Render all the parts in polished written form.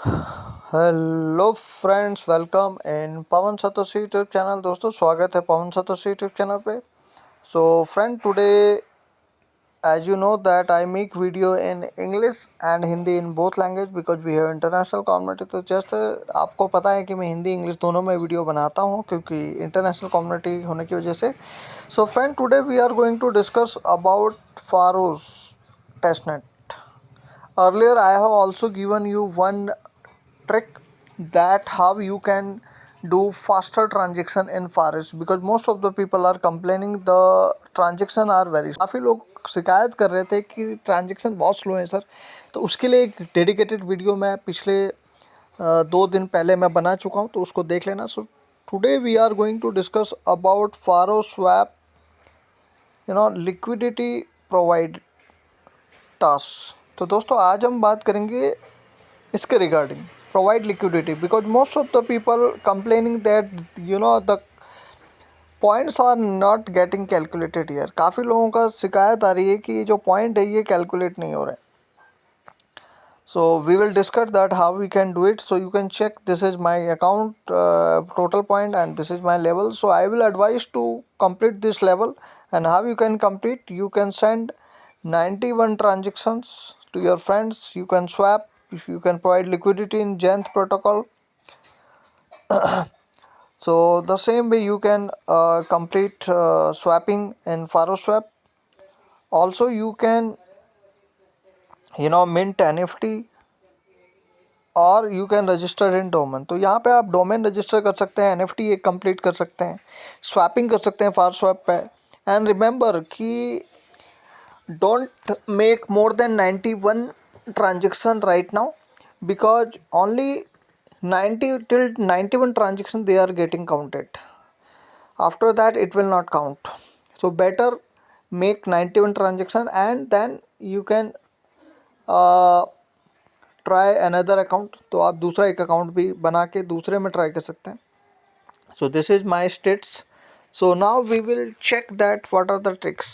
Hello friends, welcome in Pawan Satoshi YouTube channel. दोस्तों, स्वागत है पवन सतोशी यूट्यूब चैनल पे। सो friend, today as you know that I make video in English and Hindi in both language because we have international community। तो जैसे आपको पता है कि मैं हिंदी इंग्लिश दोनों में वीडियो बनाता हूँ क्योंकि इंटरनेशनल कम्युनिटी होने की वजह से। So friend, today we are going to discuss about Pharos testnet. Earlier, I have also given you one trick that how you can do faster transaction in Faris because most of the people are complaining the transaction are very। काफ़ी लोग शिकायत कर रहे थे कि transaction बहुत slow है sir. तो उसके लिए एक डेडिकेटेड वीडियो मैं पिछले 2 दिन पहले मैं बना चुका हूँ, तो उसको देख लेना। So today we are going to discuss about Pharos swap liquidity provide task. तो दोस्तों, आज हम बात करेंगे इसके regarding provide liquidity because most of the people complaining that the points are not getting calculated here. काफ़ी लोगों का शिकायत आ रही है कि जो पॉइंट है ये कैलकुलेट नहीं हो रहा है। So we will discuss that how we can do it. So you can check this is my account total point and this is my level. So I will advise to complete this level and how you can complete. You can send 91 transactions to your friends. You can swap. You can provide liquidity in Janth protocol. So the same way you can complete swapping in FaroSwap. Also you can mint NFT और you can register in domain. तो यहाँ पे आप domain register कर सकते हैं, NFT एक complete कर सकते हैं, स्वैपिंग कर सकते हैं फारस्वैप पे। एंड रिमेंबर कि don't make more than 91 transaction right now because only 90 till 91 transaction they are getting counted. After that it will not count. So better make 91 transaction and then you can try another account. तो आप दूसरा एक account भी बना के दूसरे में try कर सकते हैं। So this is my status. So now we will check that what are the tricks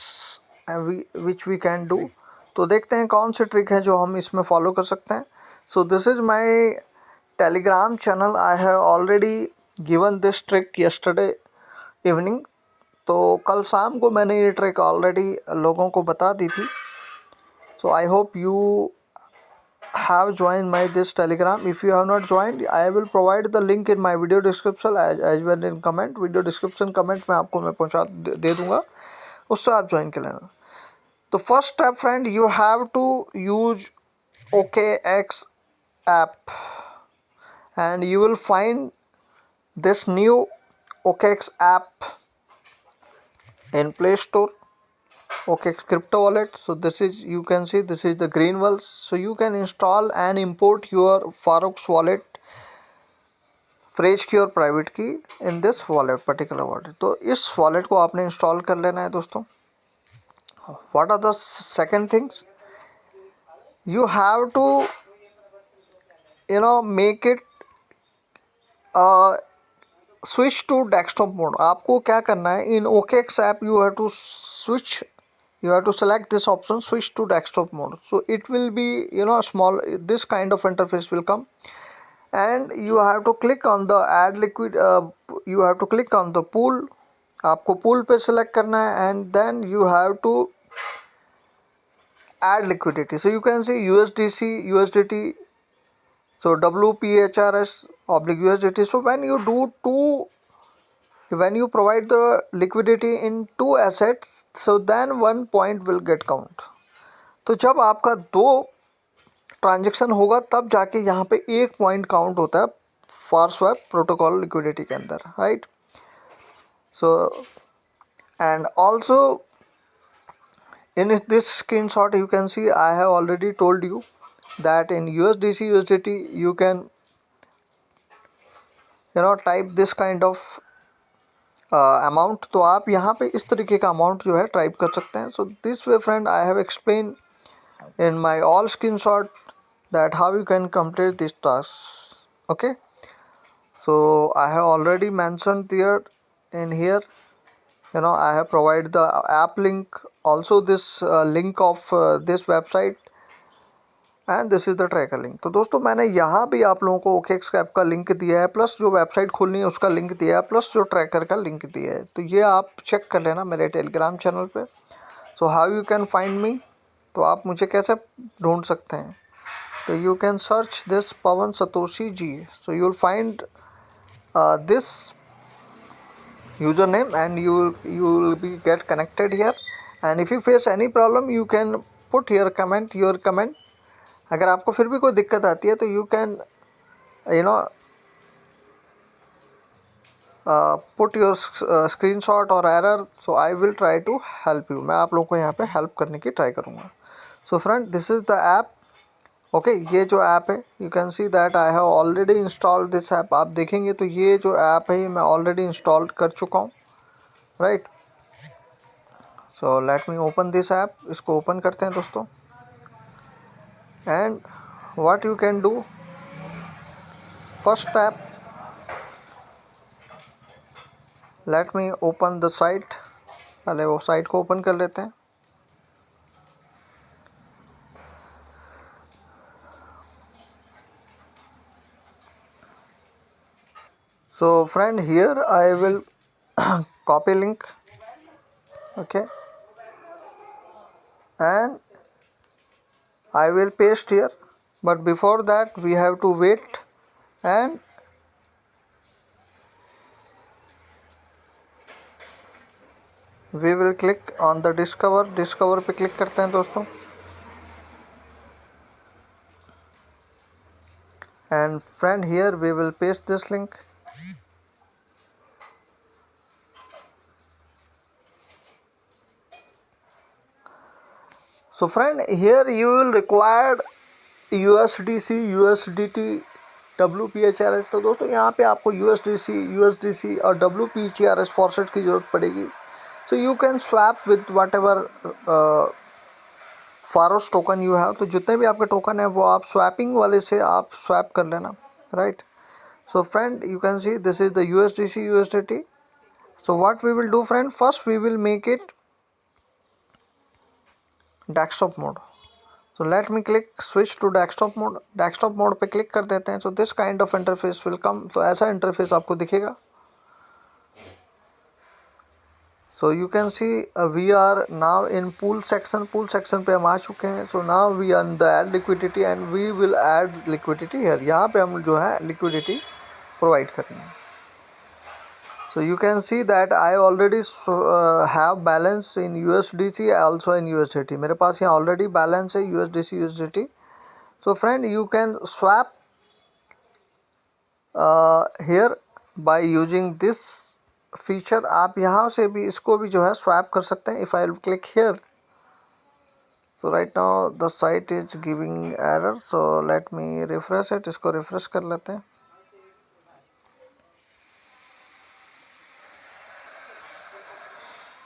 which we can do. तो देखते हैं कौन से ट्रिक है जो हम इसमें फॉलो कर सकते हैं। So this is my Telegram channel. I have already given this trick yesterday evening. तो कल शाम को मैंने ये ट्रिक ऑलरेडी लोगों को बता दी थी। So I hope you have joined my this telegram. If you have not joined, I will provide the link in my video description as well in comment। Video description comment में आपको मैं पहुंचा दे दूंगा, उससे आप ज्वाइन कर लेना। तो first step friend, you have to use OKX app and you will find this new OKX app in Play Store। Okay, crypto wallet. So this is, you can see this is the green wallet. So you can install and import your Farox wallet, phrase की और private की in this wallet particular wallet. तो इस wallet को आपने install कर लेना है दोस्तों। What are the second things, you have to make it switch to desktop mode. आपको क्या करना है, in OKX app you have to switch, you have to select this option switch to desktop mode। So it will be small, this kind of interface will come and you have to click on the add liquid, you have to click on the pool। आपको pool पे select करना है and then you have to add liquidity। So you can see USDC, USDT, so WPHRS oblique USDT। So when you provide the liquidity in two assets, so then 1 point will get count। तो जब आपका 2 transaction होगा तब जाके यहाँ पे 1 point count होता है फारस्वैप प्रोटोकॉल लिक्विडिटी के अंदर, right. So and also in this screenshot you can C I have already told you that in USDC USDT you can type this kind of amount. तो आप यहाँ पे इस तरीके का अमाउंट जो है टाइप कर सकते हैं। So this way friend I have explain in my all screenshot that how you can complete this task। okay, so I have already mentioned there in here, I have provided the app link, also this link of this website and this is the tracker link. तो दोस्तों मैंने यहाँ भी आप लोगों को OKX app का link दिया है, प्लस जो वेबसाइट खोलनी है उसका लिंक दिया है, प्लस जो ट्रैकर का लिंक दिया है। तो ये आप चेक कर लेना मेरे टेलीग्राम चैनल पे। So how you can find me, तो आप मुझे कैसे ढूंढ सकते हैं, तो you can search this Pawan Satoshi ji. So you will find this username and you will be get connected here, and if you face any problem you can put your comment। अगर आपको फिर भी कोई दिक्कत आती है तो you can you know put your screenshot or error, so I will try to help you। मैं आप लोगों को यहाँ पे हेल्प करने की ट्राई करूँगा। So friend this is the app. Okay, ये जो ऐप है you can see that I have already installed this app. आप देखेंगे तो ये जो ऐप है ये मैं ऑलरेडी इंस्टॉल कर चुका हूँ, right. So let me open this app. इसको ओपन करते हैं दोस्तों, and what you can do, first app, let me open the site. पहले वो साइट को ओपन कर लेते हैं। So friend, here I will copy link, okay, and I will paste here, but before that we have to wait, and we will click on the discover पे click करते हैं दोस्तों, and friend here we will paste this link। So friend, here you will require USDC, USDT, WPHRS। तो दोस्तों यहाँ पे आपको USDC, USDC और WPHRS फॉरसेट की ज़रूरत पड़ेगी। So you can swap with whatever Pharos token you have. तो जितने भी आपके टोकन है वो आप स्वैपिंग वाले से आप स्वैप कर लेना, right. So friend you can see this is the USDC, USDT। So what we will do friend, first we will make it desktop mode. So let me click switch to desktop mode. Desktop mode पे click कर देते हैं। So this kind of interface will come. तो ऐसा interface आपको दिखेगा। So you can see we are now in pool section. Pool section पे हम आ चुके हैं। So now we are in the add liquidity and we will add liquidity here. यहाँ पे हम जो है लिक्विडिटी प्रोवाइड करेंगे। So you can see that I already have balance in USDC also in USDT। मेरे पास यहाँ ऑलरेडी बैलेंस है USDC, USDT। So friend you can swap here by using this feature. आप यहाँ से भी इसको भी जो है स्वैप कर सकते हैं। If I click here, so right now the site is giving error, so let me refresh it. इसको रिफ्रेश कर लेते हैं।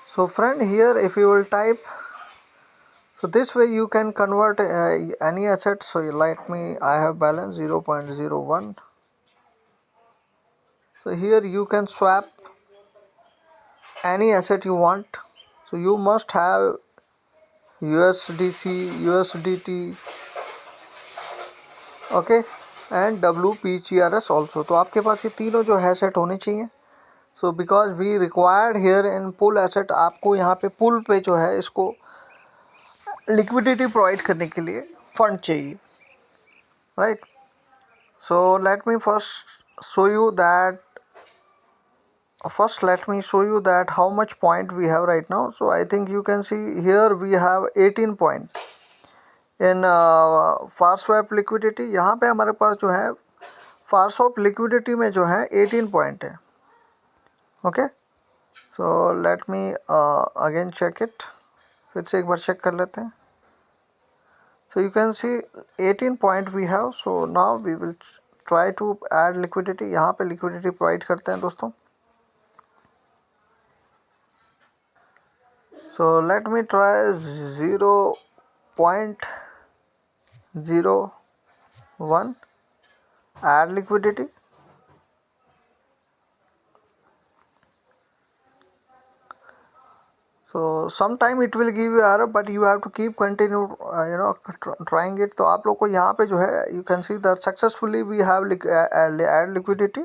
So friend here if you will type, so this way you can convert any asset। so let me, I have balance 0.01। so here you can swap any asset you want। so you must have USDC, USDT, okay, and WPHRS also. तो आपके पास ये तीनों जो है set होने चाहिए। So because we required here in pool asset, आपको यहाँ पे पुल पे जो है इसको लिक्विडिटी प्रोवाइड करने के लिए फंड चाहिए, right. So let me first let me show you that how much point we have right now। so I think you can see here we have 18 point in Pharos swap liquidity. यहाँ पे हमारे पास जो है फारस्वैप liquidity में जो है 18 point है, okay. So let me again check it. फिर से एक बार चेक कर लेते हैं। So you can see 18 point we have. So now we will try to add liquidity. यहाँ पे लिक्विडिटी प्रोवाइड करते हैं दोस्तों। So let me try 0.01 add liquidity. So sometime it will give you error, but you have to keep continue trying it. तो आप लोग को यहाँ पे जो है you can see that successfully we have add liquidity.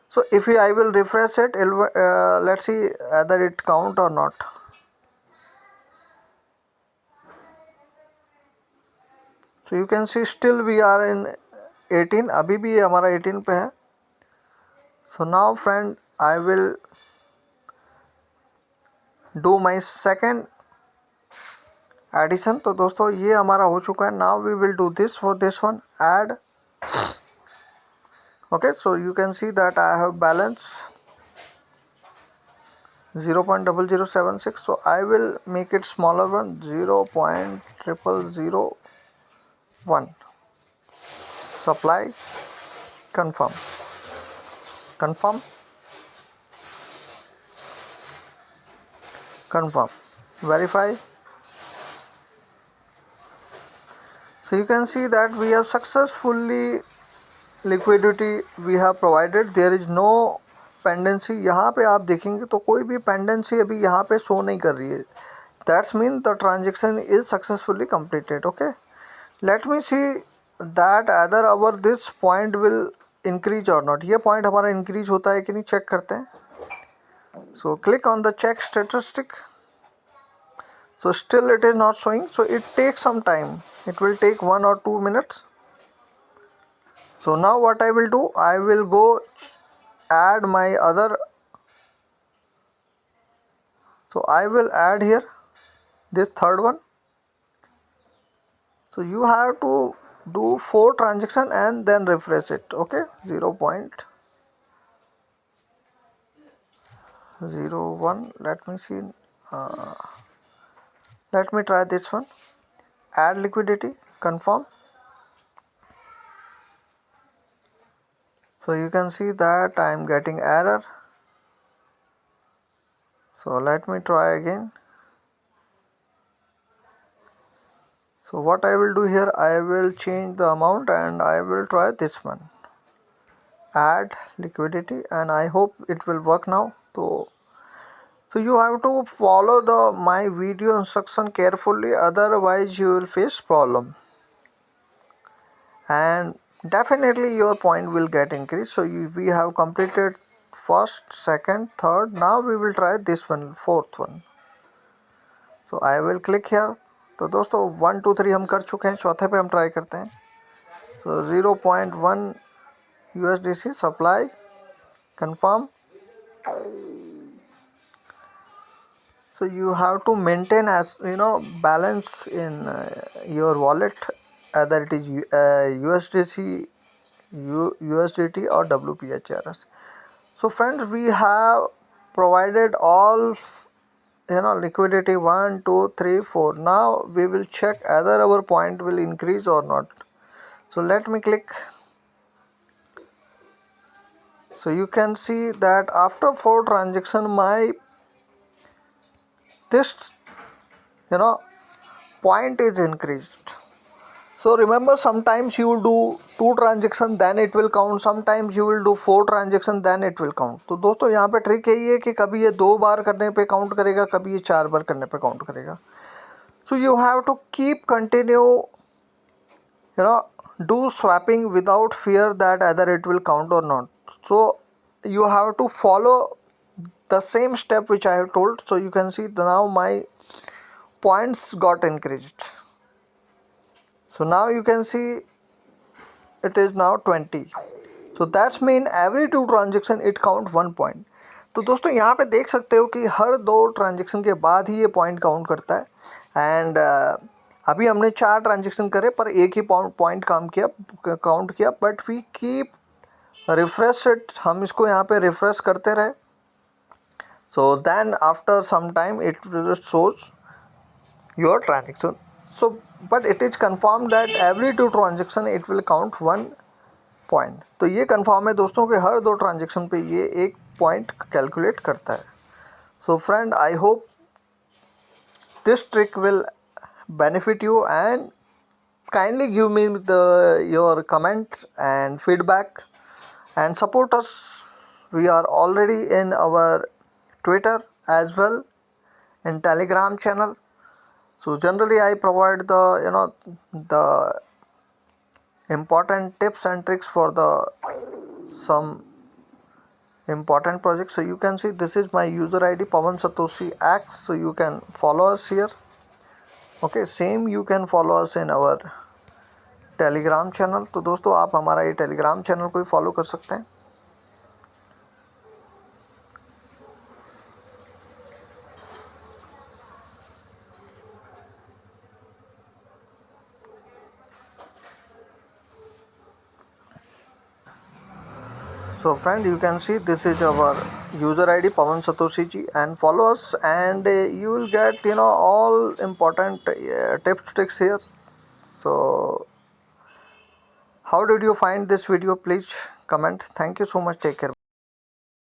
So if I will refresh it, let's see whether it count or not. So you can see still we are in 18, अभी भी ये हमारा 18 पे है. So now friend, I will do my second addition. तो दोस्तों ये हमारा हो चुका है. Now we will do this for this one add. Okay, so you can see that I have balance 0.0076. so I will make it smaller one, 0.0001. supply, confirm, confirm, confirm, verify. So you can see that we have successfully liquidity we have provided. There is no pendency. यहाँ पे आप देखेंगे तो कोई भी pendency अभी यहाँ पे शो नहीं कर रही है. That's mean the transaction is successfully completed. Okay, let me see that either our this point will increase or not. ये point हमारा increase होता है कि नहीं check करते हैं. So click on the check statistic. So still it is not showing. So it takes some time. It will take 1 or 2 minutes. So now what I will do, I will go add my other. So I will add here this third one. So you have to do 4 transaction and then refresh it. Okay, 0.01. Let me see. Let me try this one. Add liquidity, confirm. So you can see that I am getting error. So let me try again. So what I will do here, I will change the amount and I will try this one. Add liquidity, and I hope it will work now. So you have to follow my video instruction carefully, otherwise you will face problem. And definitely your point will get increased. So we have completed first, second, third. Now we will try this one, fourth one. So I will click here. तो दोस्तों 1 2 3 हम कर चुके हैं. चौथे पे हम try करते हैं. So 0.1 USDC supply, confirm. So you have to maintain, as you know, balance in your wallet, either it is USDC, USDT or WPHRS. So friends, we have provided all liquidity 1 2 3 4. Now we will check whether our point will increase or not. So let me click. So you can see that after 4 transaction, my this point is increased. So remember, sometimes you will do 2 transaction then it will count, sometimes you will do 4 transaction then it will count. तो दोस्तों यहाँ पे trick यही है कि कभी ये 2 बार करने पे काउंट करेगा, कभी ये 4 बार करने पे काउंट करेगा. So you have to keep continue do swapping without fear that either it will count or not. So you have to follow the same step which I have told. So you can see now my points got increased. So now you can see it is now 20. So that's mean every 2 transaction it count 1 point. तो दोस्तों यहाँ पे देख सकते हो कि हर 2 transaction के बाद ही ये पॉइंट काउंट करता है. एंड अभी हमने 4 ट्रांजेक्शन करे पर एक ही पॉइंट काउंट किया. But we keep refresh it. हम इसको यहाँ पे रिफ्रेश करते रहे. So then after some time it will shows your transaction. So but it is confirmed that every 2 transaction it will count 1 point. तो ये कंफर्म है दोस्तों कि हर 2 ट्रांजेक्शन पे ये एक पॉइंट कैलकुलेट करता है. So friend, I hope this trick will benefit you, and kindly give me your comment and feedback and support us. We are already in our Twitter as well. in Telegram channel. So generally I provide the important tips and tricks for the some important projects. So you can see this is my user ID Pawan Satoshi X, so you can follow us here. Okay, same you can follow us in our Telegram channel. तो दोस्तों आप हमारा ये Telegram channel को भी follow कर सकते हैं. So friend, you can see this is our user ID Pawan Satoshi ji, and follow us, and you will get all important tips tricks here. So how did you find this video? Please comment. Thank you so much. Take care.